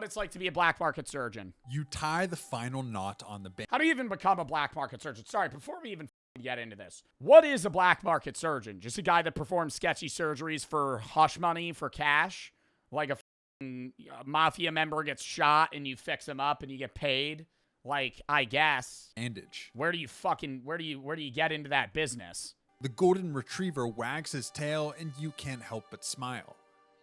what it's like to be a black market surgeon. You tie the final knot on the band. How do you even become a black market surgeon? Sorry, before we even get into this, what is a black market surgeon? Just a guy that performs sketchy surgeries for hush money, for cash? Like a mafia member gets shot and you fix him up and you get paid? Like, I guess. Bandage. Where do you get into that business? The golden retriever wags his tail and you can't help but smile.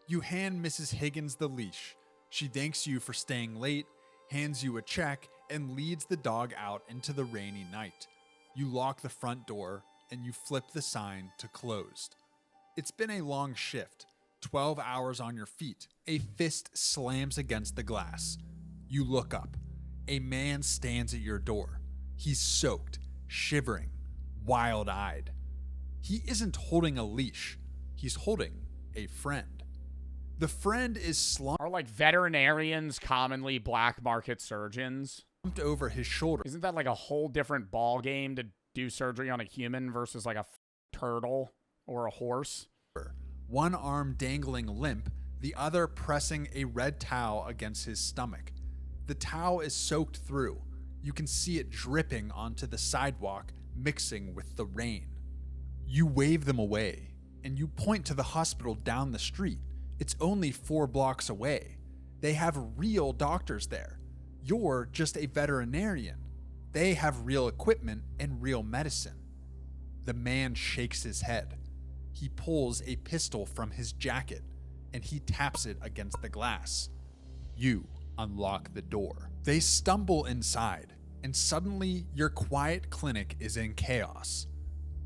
You hand Mrs. Higgins the leash. She thanks you for staying late, hands you a check, and leads the dog out into the rainy night. You lock the front door and you flip the sign to closed. It's been a long shift, 12 hours on your feet. A fist slams against the glass. You look up. A man stands at your door. He's soaked, shivering, wild-eyed. He isn't holding a leash. He's holding a friend. The friend is slumped. Are like veterinarians commonly black market surgeons? Over his shoulder. Isn't that like a whole different ball game to do surgery on a human versus like a turtle or a horse? One arm dangling limp, the other pressing a red towel against his stomach. The towel is soaked through. You can see it dripping onto the sidewalk, mixing with the rain. You wave them away, and you point to the hospital down the street. It's only 4 blocks away. They have real doctors there. You're just a veterinarian. They have real equipment and real medicine. The man shakes his head. He pulls a pistol from his jacket, and he taps it against the glass. You unlock the door. They stumble inside, and suddenly your quiet clinic is in chaos.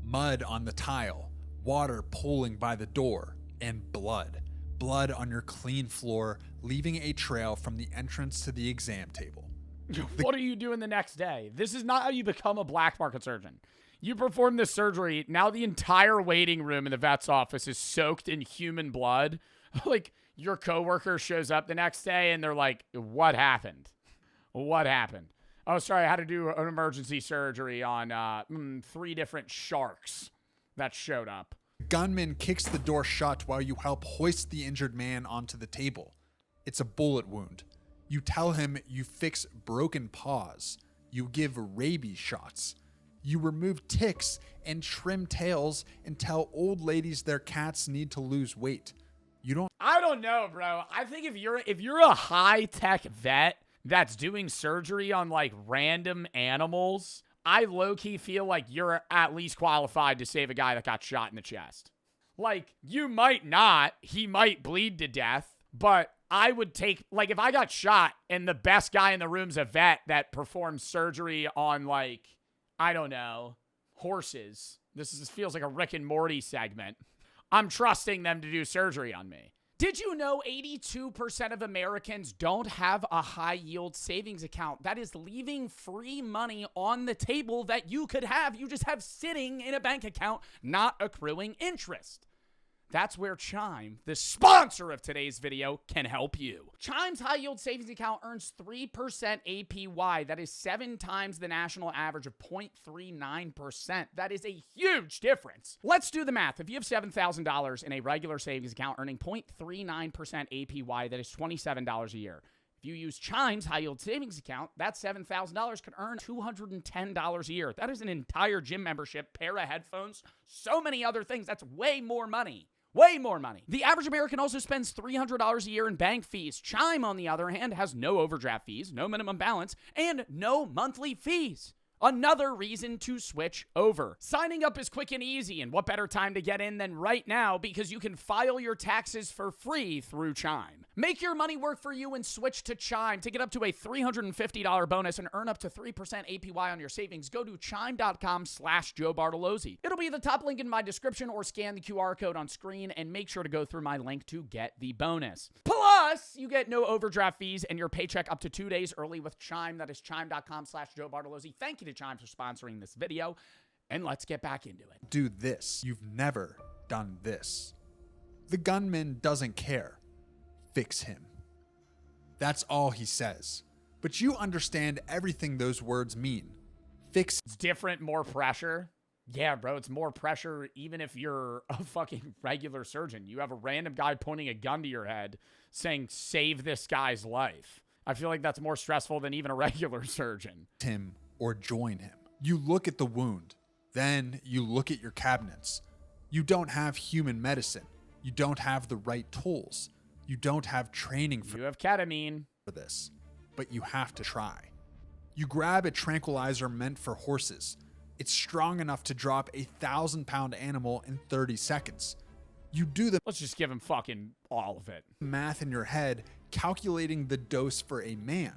Mud on the tile, water pooling by the door, and blood. Blood on your clean floor, leaving a trail from the entrance to the exam table. What are you doing the next day? This is not how you become a black market surgeon. You perform this surgery, now the entire waiting room in the vet's office is soaked in human blood. Like, your coworker shows up the next day and they're like, what happened? What happened? Oh, sorry, I had to do an emergency surgery on 3 different sharks that showed up. The gunman kicks the door shut while you help hoist the injured man onto the table. It's a bullet wound. You tell him you fix broken paws. You give rabies shots. You remove ticks and trim tails and tell old ladies their cats need to lose weight. I don't know, bro. I think if you're a high-tech vet that's doing surgery on like random animals, I low-key feel like you're at least qualified to save a guy that got shot in the chest. Like, you might not. He might bleed to death, but I would take, like, if I got shot and the best guy in the room's a vet that performs surgery on, like, I don't know, horses. This feels like a Rick and Morty segment. I'm trusting them to do surgery on me. Did you know 82% of Americans don't have a high-yield savings account? That is leaving free money on the table that you could have. You just have sitting in a bank account, not accruing interest. That's where Chime, the sponsor of today's video, can help you. Chime's high-yield savings account earns 3% APY. That is 7 times the national average of 0.39%. That is a huge difference. Let's do the math. If you have $7,000 in a regular savings account earning 0.39% APY, that is $27 a year. If you use Chime's high-yield savings account, that $7,000 could earn $210 a year. That is an entire gym membership, pair of headphones, so many other things. That's way more money. Way more money. The average American also spends $300 a year in bank fees. Chime, on the other hand, has no overdraft fees, no minimum balance, and no monthly fees. Another reason to switch over. Signing up is quick and easy, and what better time to get in than right now, because you can file your taxes for free through Chime. Make your money work for you and switch to Chime. To get up to a $350 bonus and earn up to 3% APY on your savings, go to chime.com/Joe Bartolozzi. It'll be the top link in my description, or scan the QR code on screen and make sure to go through my link to get the bonus. Plus, you get no overdraft fees and your paycheck up to 2 days early with Chime. That is chime.com/Joe Bartolozzi. Thank you to Chime for sponsoring this video, and let's get back into it. Do this. You've never done this. The gunman doesn't care. Fix him. That's all he says. But you understand everything those words mean. Fix. It's different, more pressure. Yeah, bro, it's more pressure even if you're a fucking regular surgeon. You have a random guy pointing a gun to your head saying, save this guy's life. I feel like that's more stressful than even a regular surgeon. Him or join him. You look at the wound. Then you look at your cabinets. You don't have human medicine. You don't have the right tools. You don't have training You have ketamine. for this, but you have to try. You grab a tranquilizer meant for horses. It's strong enough to drop a 1,000-pound animal in 30 seconds. You do the Let's just give him fucking all of it. math in your head, calculating the dose for a man.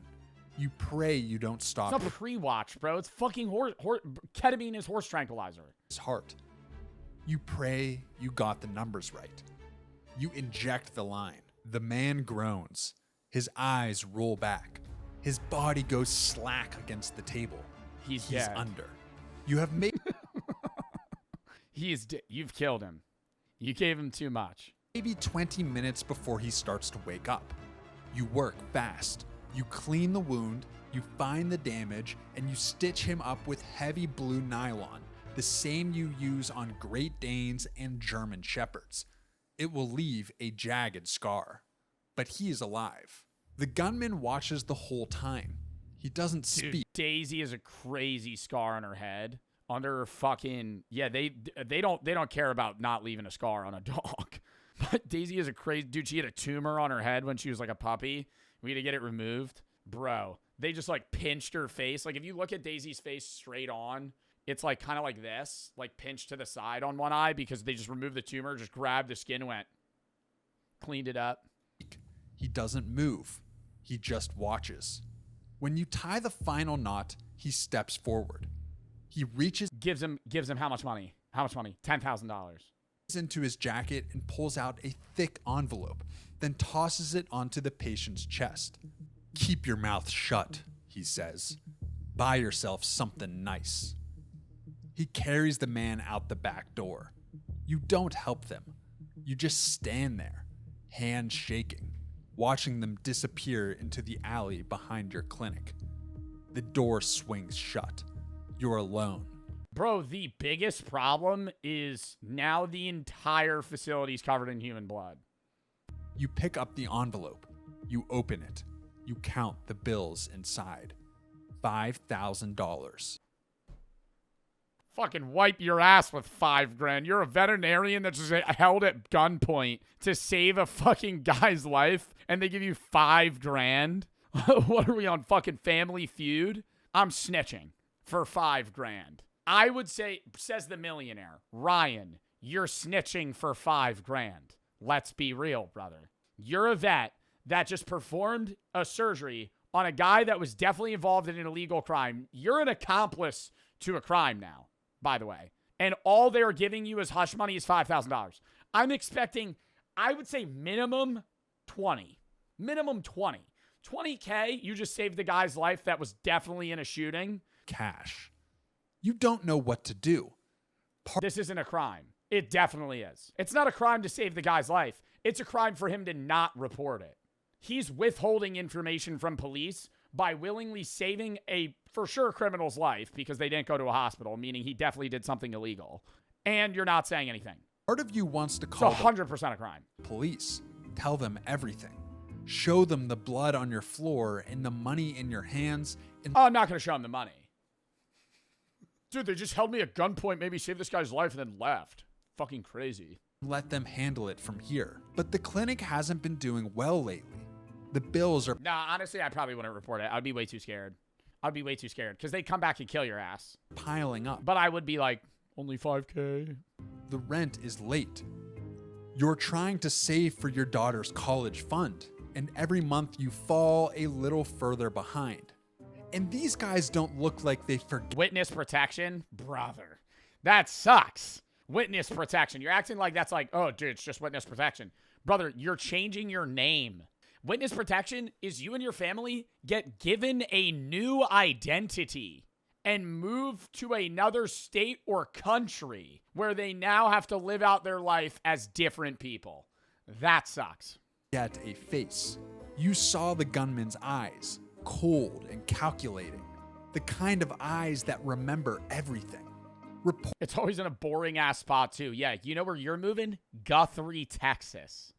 You pray you don't stop It's not pre-watch, bro. It's fucking ketamine is horse tranquilizer. his heart. You pray you got the numbers right. You inject the line. The man groans. His eyes roll back. His body goes slack against the table. He's He's dead. under. You have made You've killed him. You gave him too much. maybe 20 minutes before he starts to wake up. You work fast. You clean the wound, you find the damage, and you stitch him up with heavy blue nylon, the same you use on Great Danes and German Shepherds. It will leave a jagged scar. But he is alive. The gunman watches the whole time. He doesn't Dude, speak. Daisy has a crazy scar on her head. Under her fucking they don't care about not leaving a scar on a dog. But Daisy is a crazy dude. She had a tumor on her head when she was like a puppy. We had to get it removed. Bro, they just like pinched her face. Like if you look at Daisy's face straight on, it's like kind of like this, like pinched to the side on one eye because they just removed the tumor, just grabbed the skin, went, cleaned it up. He doesn't move. He just watches. When you tie the final knot, he steps forward. He reaches Gives him how much money? How much money? $10,000. into his jacket and pulls out a thick envelope, then tosses it onto the patient's chest. "Keep your mouth shut," he says. "Buy yourself something nice." He carries the man out the back door. You don't help them. You just stand there, hands shaking, watching them disappear into the alley behind your clinic. The door swings shut. You're alone. Bro, the biggest problem is now the entire facility is covered in human blood. You pick up the envelope. You open it. You count the bills inside. $5,000. Fucking wipe your ass with $5,000. You're a veterinarian that's just held at gunpoint to save a fucking guy's life, and they give you $5,000. What are we on, fucking Family Feud? I'm snitching for $5,000. I would say, says the millionaire, Ryan, you're snitching for $5,000. Let's be real, brother. You're a vet that just performed a surgery on a guy that was definitely involved in an illegal crime. You're an accomplice to a crime now, by the way. And all they're giving you as hush money is $5,000. I'm expecting, I would say minimum 20. Minimum 20. 20K, you just saved the guy's life that was definitely in a shooting. Cash. You don't know what to do. This isn't a crime. It definitely is. It's not a crime to save the guy's life. It's a crime for him to not report it. He's withholding information from police by willingly saving a, for sure, criminal's life because they didn't go to a hospital, meaning he definitely did something illegal. And you're not saying anything. Part of you wants to It's call 100% a crime. the police. Tell them everything. Show them the blood on your floor and the money in your hands. And Oh, I'm not going to show him the money. Dude, they just held me at gunpoint, maybe saved this guy's life, and then left. Fucking crazy. let them handle it from here. But the clinic hasn't been doing well lately. The bills are Nah, honestly, I probably wouldn't report it. I'd be way too scared. I'd be way too scared because they'd come back and kill your ass. piling up. But I would be like, only 5K. The rent is late. You're trying to save for your daughter's college fund, and every month you fall a little further behind. And these guys don't look like they forget. Witness protection? Brother. That sucks. Witness protection. You're acting like that's like, oh, dude, it's just witness protection. Brother, you're changing your name. Witness protection is you and your family get given a new identity and move to another state or country where they now have to live out their life as different people. That sucks. A face. You saw the gunman's eyes, cold and calculating. The kind of eyes that remember everything. It's always in a boring ass spot too. Yeah, you know where you're moving? Guthrie, Texas.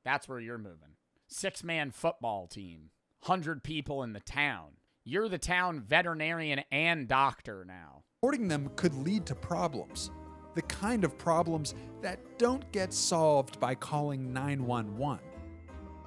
That's where you're moving. 6-man football team. 100 people in the town. You're the town veterinarian and doctor now. Reporting them could lead to problems. The kind of problems that don't get solved by calling 911.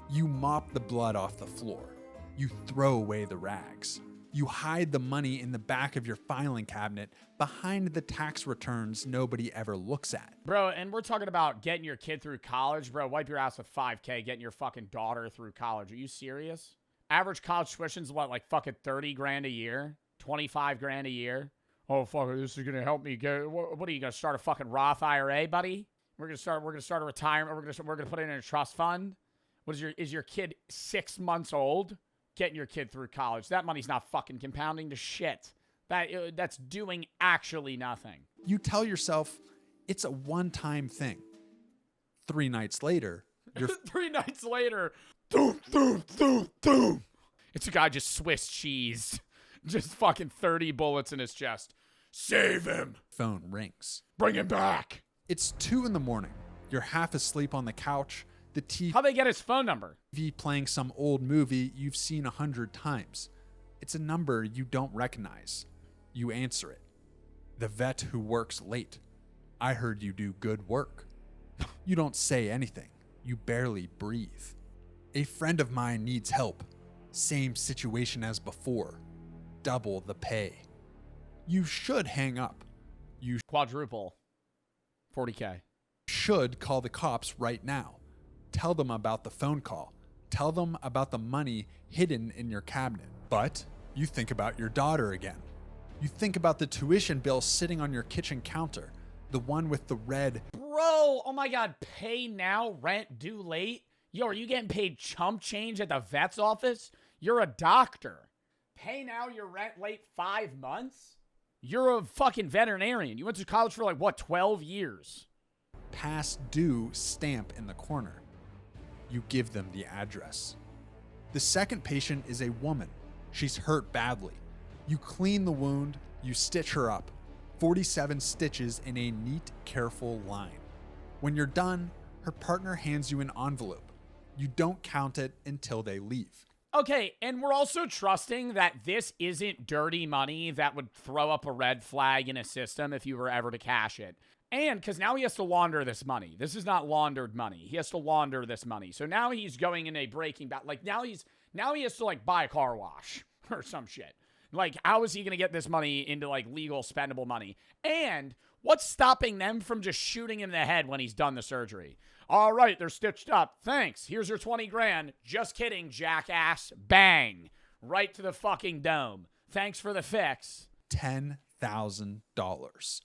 You mop the blood off the floor. You throw away the rags. You hide the money in the back of your filing cabinet behind the tax returns nobody ever looks at. Bro, and we're talking about getting your kid through college. Bro, wipe your ass with $5K, getting your fucking daughter through college. Are you serious? Average college tuition's what, like fucking 30 grand a year? 25 grand a year? Oh, fuck, this is going to help me go. What are you going to start a fucking Roth IRA, buddy? We're going to start a retirement. We're going to put it in a trust fund. Is your kid 6 months old? Getting your kid through college. That money's not fucking compounding to shit. That's doing actually nothing. You tell yourself it's a one-time thing. 3 nights later, you're 3 nights later, doom, doom, doom, doom. It's a guy just Swiss cheese. Just fucking 30 bullets in his chest. Save him. Phone rings. Bring him back. It's 2 a.m. You're half asleep on the couch. The How'd they get his phone number? TV playing some old movie you've seen 100 times. It's a number you don't recognize. You answer it. The vet who works late. I heard you do good work. You don't say anything. You barely breathe. A friend of mine needs help. Same situation as before. Double the pay. You should hang up. You quadruple. 40K. Should call the cops right now. Tell them about the phone call. Tell them about the money hidden in your cabinet. But you think about your daughter again. You think about the tuition bill sitting on your kitchen counter. The one with the red. Bro, oh my God. Pay now, rent due late? Yo, are you getting paid chump change at the vet's office? You're a doctor. Pay now, your rent late 5 months? You're a fucking veterinarian. You went to college for like, what, 12 years? Past due stamp in the corner. You give them the address. The second patient is a woman. She's hurt badly. You clean the wound, you stitch her up. 47 stitches in a neat, careful line. When you're done, her partner hands you an envelope. You don't count it until they leave. Okay, and we're also trusting that this isn't dirty money that would throw up a red flag in a system if you were ever to cash it. And because now he has to launder this money. This is not laundered money. He has to launder this money. So now he's going in a breaking back. Like now he has to like buy a car wash or some shit. Like how is he going to get this money into like legal spendable money? And what's stopping them from just shooting him in the head when he's done the surgery? All right, they're stitched up. Thanks. Here's your 20 grand. Just kidding, jackass. Bang. Right to the fucking dome. Thanks for the fix. $10,000.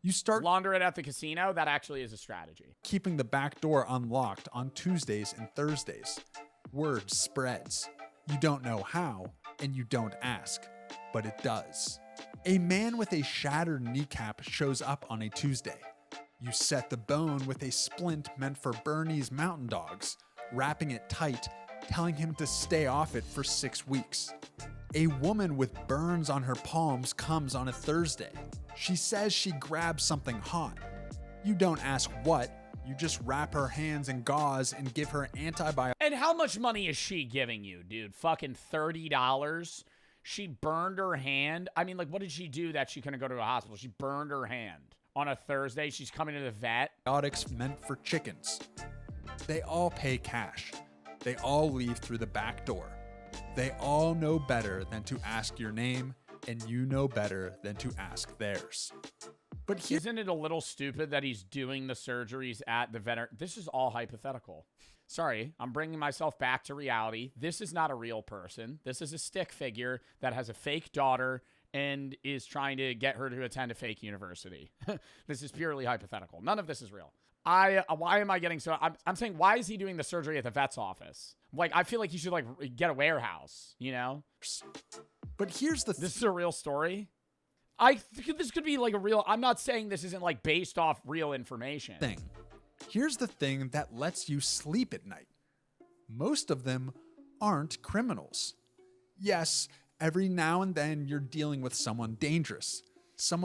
You start launder it at the casino. That actually is a strategy. Keeping the back door unlocked on Tuesdays and Thursdays. Word spreads. You don't know how, and you don't ask, but it does. A man with a shattered kneecap shows up on a Tuesday. You set the bone with a splint meant for Bernese mountain dogs, wrapping it tight, telling him to stay off it for 6 weeks. A woman with burns on her palms comes on a Thursday. She says she grabbed something hot. You don't ask what, you just wrap her hands in gauze and give her antibiotics. And how much money is she giving you, dude? Fucking $30? She burned her hand? I mean, like, what did she do that she couldn't go to a hospital? She burned her hand. On a Thursday, she's coming to the vet. Antibiotics meant for chickens. They all pay cash. They all leave through the back door. They all know better than to ask your name, and you know better than to ask theirs. But isn't it a little stupid that he's doing the surgeries at the vet? This is all hypothetical. Sorry, I'm bringing myself back to reality. This is not a real person. This is a stick figure that has a fake daughter and is trying to get her to attend a fake university. This is purely hypothetical. None of this is real. Why am I getting so... I'm saying, why is he doing the surgery at the vet's office? Like, I feel like he should, like, get a warehouse, you know? But here's the... This is a real story? This could be, like, a real... I'm not saying this isn't, like, based off real information. Here's the thing that lets you sleep at night. Most of them aren't criminals. Yes, every now and then you're dealing with someone dangerous.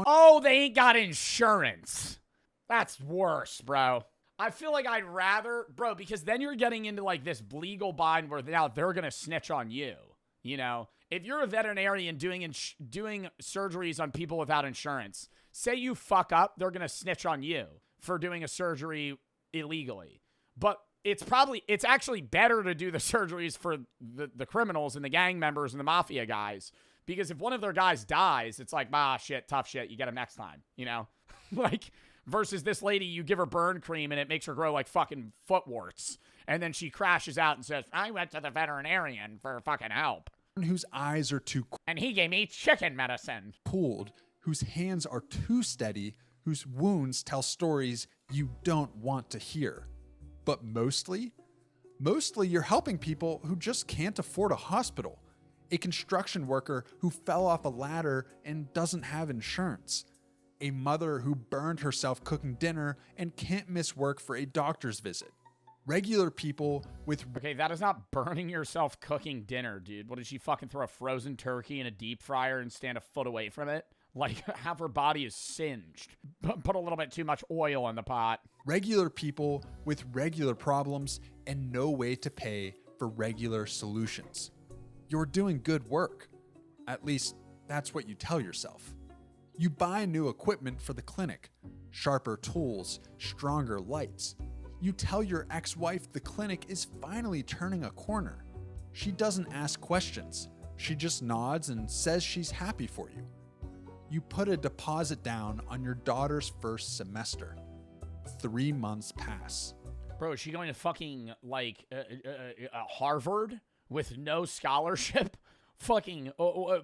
Oh, they ain't got insurance. That's worse, bro. I feel like I'd rather, bro, because then you're getting into like this legal bind where now they're going to snitch on you. You know, if you're a veterinarian doing surgeries on people without insurance, say you fuck up, they're going to snitch on you for doing a surgery illegally. But it's actually better to do the surgeries for the criminals and the gang members and the mafia guys. Because if one of their guys dies, it's like, shit, tough shit. You get him next time, you know? Like, versus this lady, you give her burn cream and it makes her grow like fucking foot warts. And then she crashes out and says, I went to the veterinarian for fucking help. Whose eyes are too and he gave me chicken medicine. Cooled, whose hands are too steady, whose wounds tell stories you don't want to hear. But mostly you're helping people who just can't afford a hospital. A construction worker who fell off a ladder and doesn't have insurance. A mother who burned herself cooking dinner and can't miss work for a doctor's visit. Regular people with... Okay, that is not burning yourself cooking dinner, dude. What, did she fucking throw a frozen turkey in a deep fryer and stand a foot away from it? Like, half her body is singed. Put a little bit too much oil in the pot. Regular people with regular problems and no way to pay for regular solutions. You're doing good work. At least, that's what you tell yourself. You buy new equipment for the clinic. Sharper tools, stronger lights. You tell your ex-wife the clinic is finally turning a corner. She doesn't ask questions. She just nods and says she's happy for you. You put a deposit down on your daughter's first semester. 3 months pass. Bro, is she going to fucking, like, Harvard with no scholarship? Fucking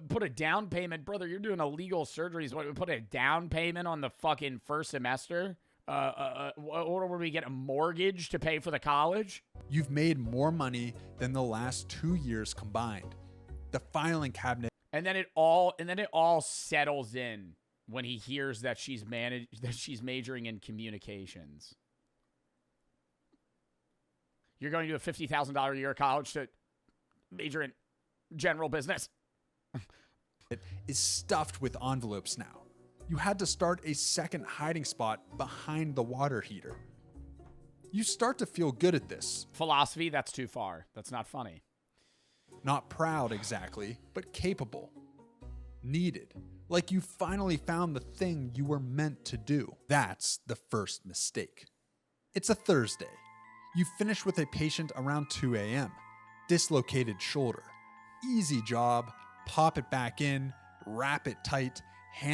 put a down payment. Brother, you're doing illegal surgeries. What, put a down payment on the fucking first semester? Or would we get a mortgage to pay for the college? You've made more money than the last 2 years combined. The filing cabinet. And then it all settles in when he hears that she's majoring in communications. You're going to a $50,000 a year college to major in general business. It is stuffed with envelopes now. You had to start a second hiding spot behind the water heater. You start to feel good at this. Philosophy, that's too far. That's not funny. Not proud exactly, but capable. Needed. Like you finally found the thing you were meant to do. That's the first mistake. It's a Thursday. You finish with a patient around 2 a.m. Dislocated shoulder. Easy job. Pop it back in. Wrap it tight.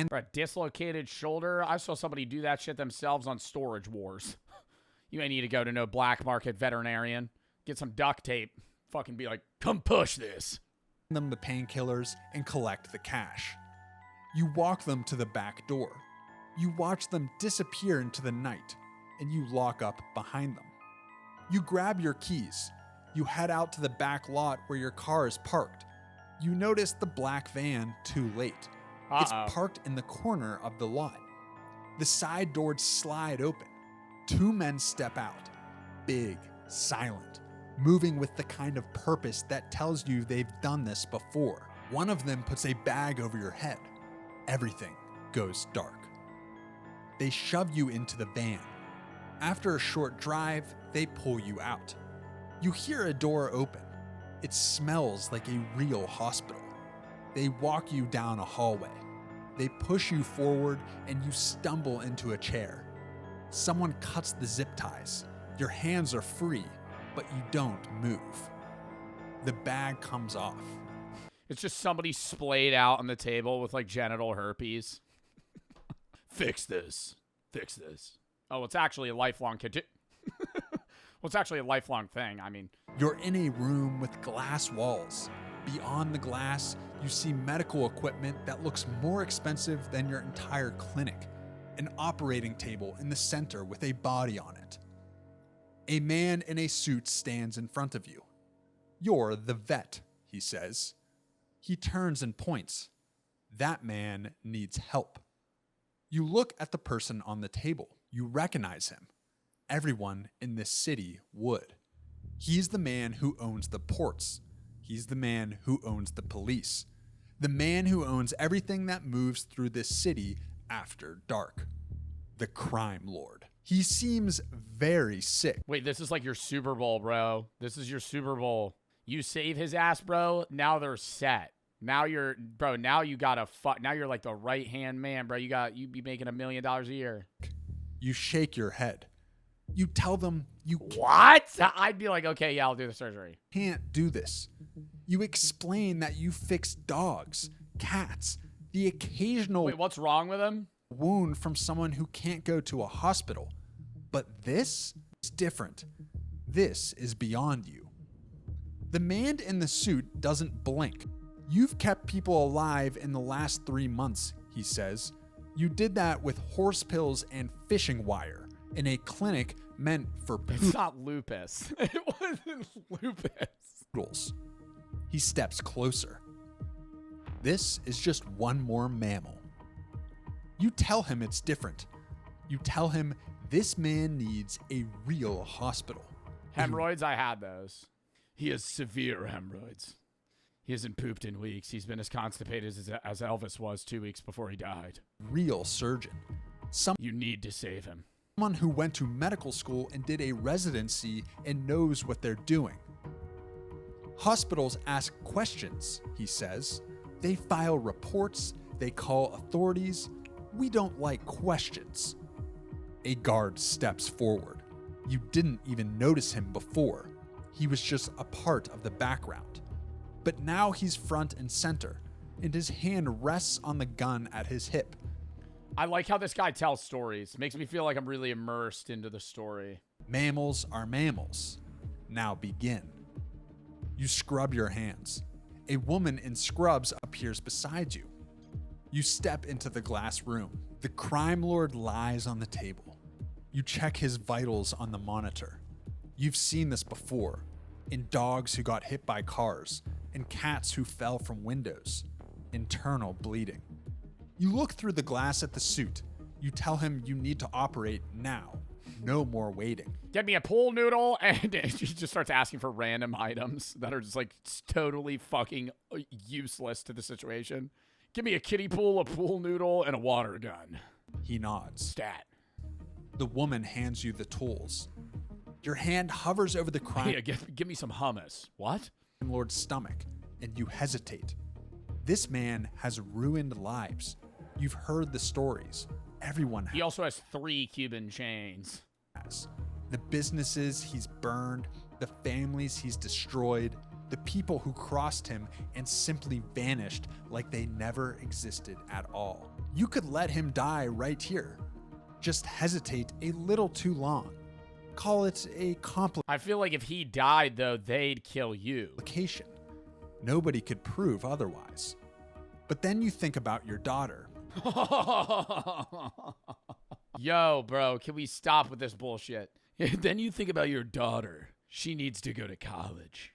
For a dislocated shoulder, I saw somebody do that shit themselves on Storage Wars. You may need to go to no black market veterinarian. Get some duct tape. Fucking be like, come push this. Them the painkillers and collect the cash. You walk them to the back door. You watch them disappear into the night, and you lock up behind them. You grab your keys. You head out to the back lot where your car is parked. You notice the black van too late. It's parked in the corner of the lot. The side doors slide open. 2 men step out. Big, silent, moving with the kind of purpose that tells you they've done this before. One of them puts a bag over your head. Everything goes dark. They shove you into the van. After a short drive, they pull you out. You hear a door open. It smells like a real hospital. They walk you down a hallway. They push you forward and you stumble into a chair. Someone cuts the zip ties. Your hands are free, but you don't move. The bag comes off. It's just somebody splayed out on the table with like genital herpes. Fix this. Fix this. Oh, it's actually a lifelong well, it's actually a lifelong thing. I mean, you're in a room with glass walls. Beyond the glass, you see medical equipment that looks more expensive than your entire clinic. An operating table in the center with a body on it. A man in a suit stands in front of you. You're the vet, he says. He turns and points. That man needs help. You look at the person on the table. You recognize him. Everyone in this city would. He's the man who owns the ports. He's the man who owns the police. The man who owns everything that moves through this city after dark. The crime lord. He seems very sick. Wait, this is like your Super Bowl, bro. This is your Super Bowl. You save his ass, bro. Now they're set. Now you're, bro, now you gotta fuck. Now you're like the right-hand man, bro. You be making $1 million a year. You shake your head. You tell them you What? I'd be like, okay, yeah, I'll do the surgery. can't do this. You explain that you fix dogs, cats, the occasional Wait, what's wrong with him? wound from someone who can't go to a hospital. But this is different. This is beyond you. The man in the suit doesn't blink. You've kept people alive in the last 3 months, he says. You did that with horse pills and fishing wire in a clinic meant for It's not lupus. It wasn't lupus. poodles. He steps closer. This is just one more mammal. You tell him it's different. You tell him this man needs a real hospital. Hemorrhoids, I had those. He has severe hemorrhoids. He hasn't pooped in weeks. He's been as constipated as Elvis was 2 weeks before he died. Real surgeon. You need to save him. Someone who went to medical school and did a residency and knows what they're doing. Hospitals ask questions, he says. They file reports. They call authorities. We don't like questions. A guard steps forward. You didn't even notice him before. He was just a part of the background. But now he's front and center, and his hand rests on the gun at his hip. I like how this guy tells stories. Makes me feel like I'm really immersed into the story. Mammals are mammals. Now begin. You scrub your hands. A woman in scrubs appears beside you. You step into the glass room. The crime lord lies on the table. You check his vitals on the monitor. You've seen this before, in dogs who got hit by cars, and cats who fell from windows. Internal bleeding. You look through the glass at the suit. You tell him you need to operate now. No more waiting. Get me a pool noodle, and she just starts asking for random items that are just like totally fucking useless to the situation. Give me a kiddie pool, a pool noodle, and a water gun. He nods. Stat. The woman hands you the tools. Your hand hovers over the crime Yeah, give me some hummus. What? lord's stomach, and you hesitate. This man has ruined lives. You've heard the stories. Everyone He also has 3 Cuban chains. has. The businesses he's burned, the families he's destroyed, the people who crossed him and simply vanished like they never existed at all. You could let him die right here. Just hesitate a little too long. Call it a I feel like if he died, though, they'd kill you. complication. Nobody could prove otherwise. But then you think about your daughter. Yo, bro, can we stop with this bullshit? Then you think about your daughter. She needs to go to college.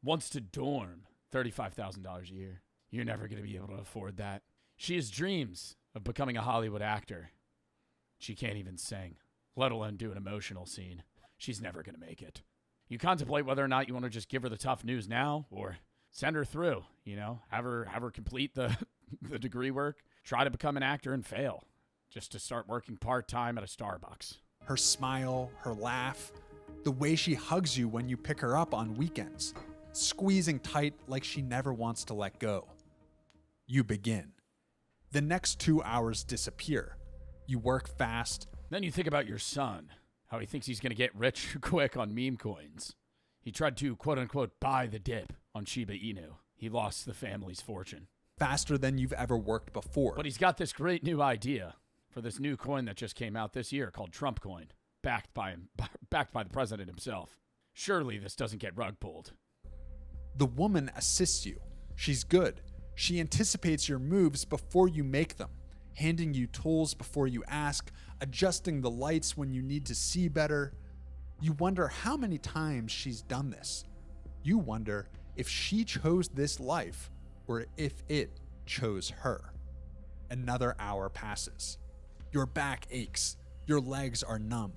Wants to dorm. $35,000 a year. You're never going to be able to afford that. She has dreams of becoming a Hollywood actor. She can't even sing, let alone do an emotional scene. She's never going to make it. You contemplate whether or not you want to just give her the tough news now or send her through, you know, have her complete the degree work, try to become an actor and fail, just to start working part-time at a Starbucks. Her smile, her laugh, the way she hugs you when you pick her up on weekends, squeezing tight like she never wants to let go. You begin. The next 2 hours disappear. You work fast. Then you think about your son, how he thinks he's going to get rich quick on meme coins. He tried to, quote-unquote, buy the dip on Shiba Inu. He lost the family's fortune. Faster than you've ever worked before. But he's got this great new idea for this new coin that just came out this year called Trump Coin, backed by the president himself. Surely this doesn't get rug pulled. The woman assists you. She's good. She anticipates your moves before you make them, handing you tools before you ask, adjusting the lights when you need to see better. You wonder how many times she's done this. You wonder if she chose this life or if it chose her. Another hour passes. Your back aches. Your legs are numb.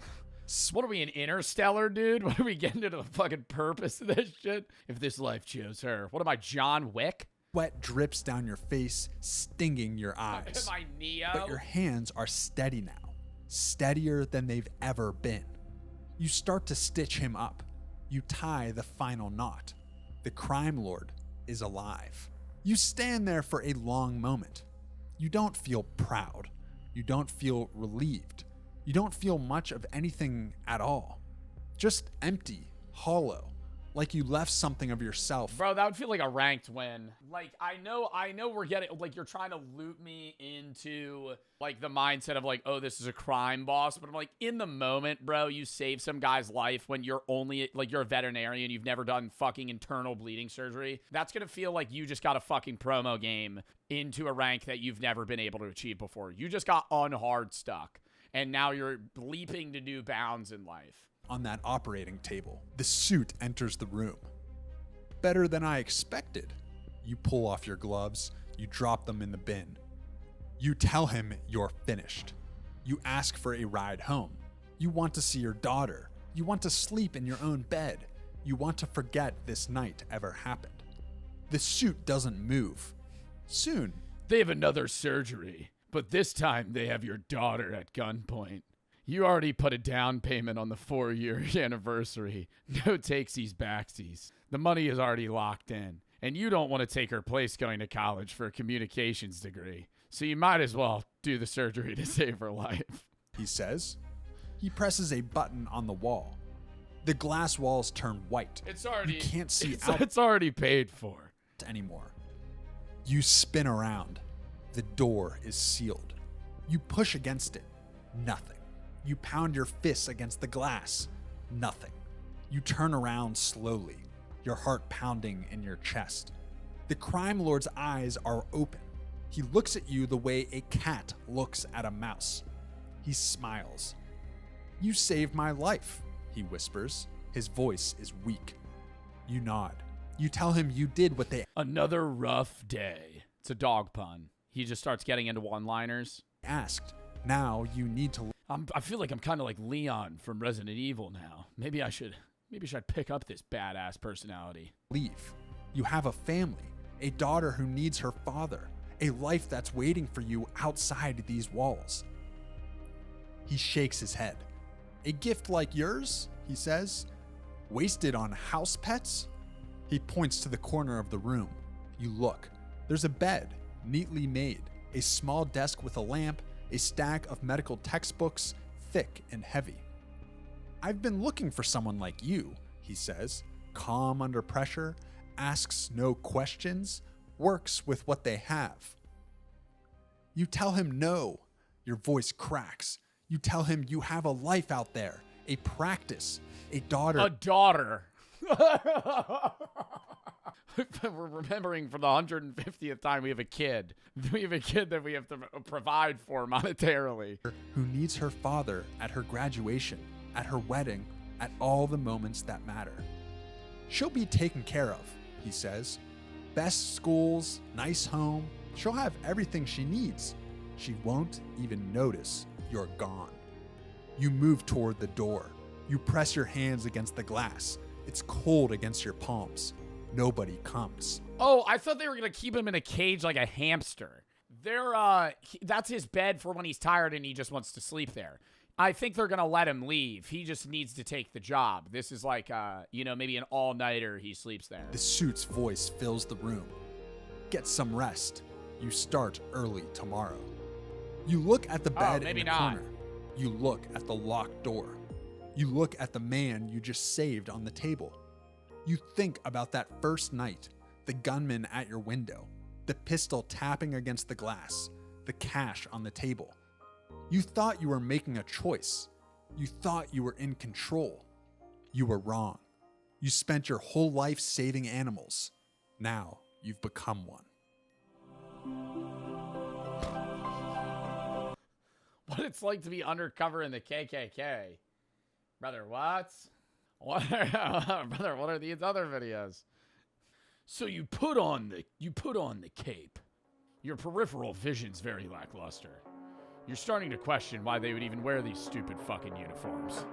What are we, in Interstellar, dude? What are we getting into the fucking purpose of this shit? If this life chose her. What am I, John Wick? Sweat drips down your face, stinging your eyes. Am I Neo? But your hands are steady now. steadier than they've ever been. You start to stitch him up. You tie the final knot. The crime lord is alive. You stand there for a long moment. You don't feel proud. You don't feel relieved. You don't feel much of anything at all. Just empty, hollow, like you left something of yourself. Bro, that would feel like a ranked win. Like, I know we're getting, like, you're trying to loop me into, like, the mindset of, like, oh, this is a crime boss. But I'm like, in the moment, bro, you save some guy's life when you're only, like, you're a veterinarian. You've never done fucking internal bleeding surgery. That's going to feel like you just got a fucking promo game into a rank that you've never been able to achieve before. You just got unhard stuck. And now you're leaping to new bounds in life. On that operating table, the suit enters the room. Better than I expected. You pull off your gloves, you drop them in the bin. You tell him you're finished. You ask for a ride home. You want to see your daughter. You want to sleep in your own bed. You want to forget this night ever happened. The suit doesn't move. Soon, they have another surgery, but this time they have your daughter at gunpoint. You already put a down payment on the 4-year anniversary. No takesies backsies. The money is already locked in. And you don't want to take her place going to college for a communications degree. So you might as well do the surgery to save her life. He says. He presses a button on the wall. The glass walls turn white. You can't see out. It's already paid for. Anymore. You spin around. The door is sealed. You push against it. Nothing. You pound your fists against the glass. Nothing. You turn around slowly, your heart pounding in your chest. The crime lord's eyes are open. He looks at you the way a cat looks at a mouse. He smiles. You saved my life, he whispers. His voice is weak. You nod. You tell him you did what they Another rough day. It's a dog pun. He just starts getting into one-liners. Asked. Now you need to I feel like I'm kind of like Leon from Resident Evil now. Maybe I should pick up this badass personality. Leave. You have a family, a daughter who needs her father, a life that's waiting for you outside these walls. He shakes his head. A gift like yours, he says, wasted on house pets? He points to the corner of the room. You look. There's a bed, neatly made, a small desk with a lamp, a stack of medical textbooks, thick and heavy. I've been looking for someone like you, he says, calm under pressure, asks no questions, works with what they have. You tell him no. Your voice cracks. You tell him you have a life out there, a practice, a daughter. A daughter. We're remembering for the 150th time we have a kid. We have a kid that we have to provide for monetarily. Who needs her father at her graduation, at her wedding, at all the moments that matter. She'll be taken care of, he says. Best schools, nice home. She'll have everything she needs. She won't even notice you're gone. You move toward the door. You press your hands against the glass. It's cold against your palms. Nobody comes. Oh, I thought they were going to keep him in a cage like a hamster. That's his bed for when he's tired and he just wants to sleep there. I think they're going to let him leave. He just needs to take the job. This is like, maybe an all-nighter he sleeps there. The suit's voice fills the room. Get some rest. You start early tomorrow. You look at the bed in the corner. You look at the locked door. You look at the man you just saved on the table. You think about that first night, the gunman at your window, the pistol tapping against the glass, the cash on the table. You thought you were making a choice. You thought you were in control. You were wrong. You spent your whole life saving animals. Now you've become one. What it's like to be undercover in the KKK. Brother, what? Brother, what are these other videos? So you put on the cape. Your peripheral vision's very lackluster. You're starting to question why they would even wear these stupid fucking uniforms.